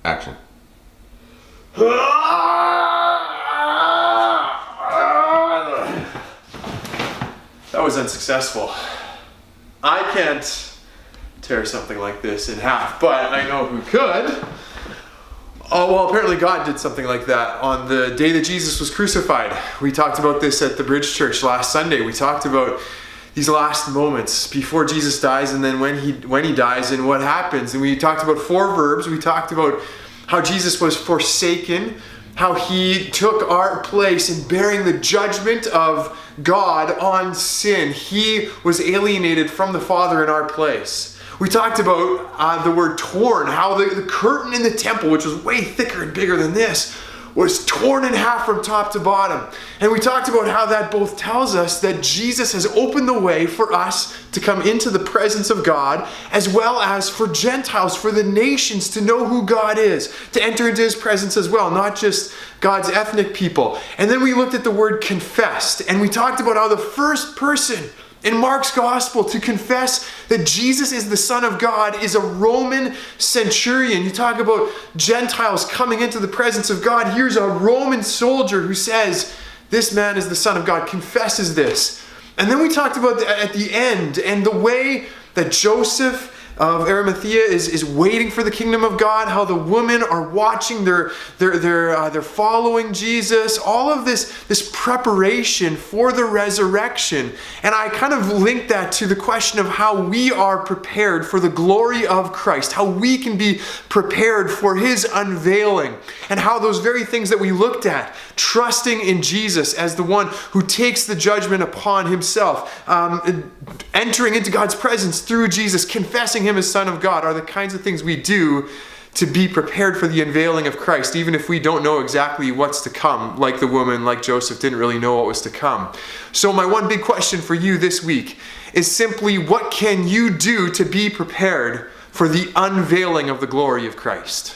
Action. That was unsuccessful. I can't tear something like this in half, but I know who could. Oh, well, apparently God did something like that on the day that Jesus was crucified. We talked about this at the Bridge Church last Sunday. We talked about these last moments before Jesus dies and then when he dies and what happens. And we talked about 4 verbs. We talked about how Jesus was forsaken, how he took our place in bearing the judgment of God on sin. He was alienated from the Father in our place. We talked about the word torn, how the curtain in the temple, which was way thicker and bigger than this, was torn in half from top to bottom. And we talked about how that both tells us that Jesus has opened the way for us to come into the presence of God, as well as for Gentiles, for the nations to know who God is, to enter into his presence as well, not just God's ethnic people. And then we looked at the word confessed, and we talked about how the first person in Mark's gospel to confess that Jesus is the Son of God is a Roman centurion. You talk about Gentiles coming into the presence of God. Here's a Roman soldier who says, this man is the Son of God, confesses this. And then we talked about at the end and the way that Joseph of Arimathea is waiting for the kingdom of God, how the women are watching, they're following Jesus, all of this preparation for the resurrection. And I kind of linked that to the question of how we are prepared for the glory of Christ, how we can be prepared for his unveiling, and how those very things that we looked at, trusting in Jesus as the one who takes the judgment upon himself, entering into God's presence through Jesus, confessing him as Son of God, are the kinds of things we do to be prepared for the unveiling of Christ, even if we don't know exactly what's to come, like the woman, like Joseph, didn't really know what was to come. So my one big question for you this week is simply, what can you do to be prepared for the unveiling of the glory of Christ?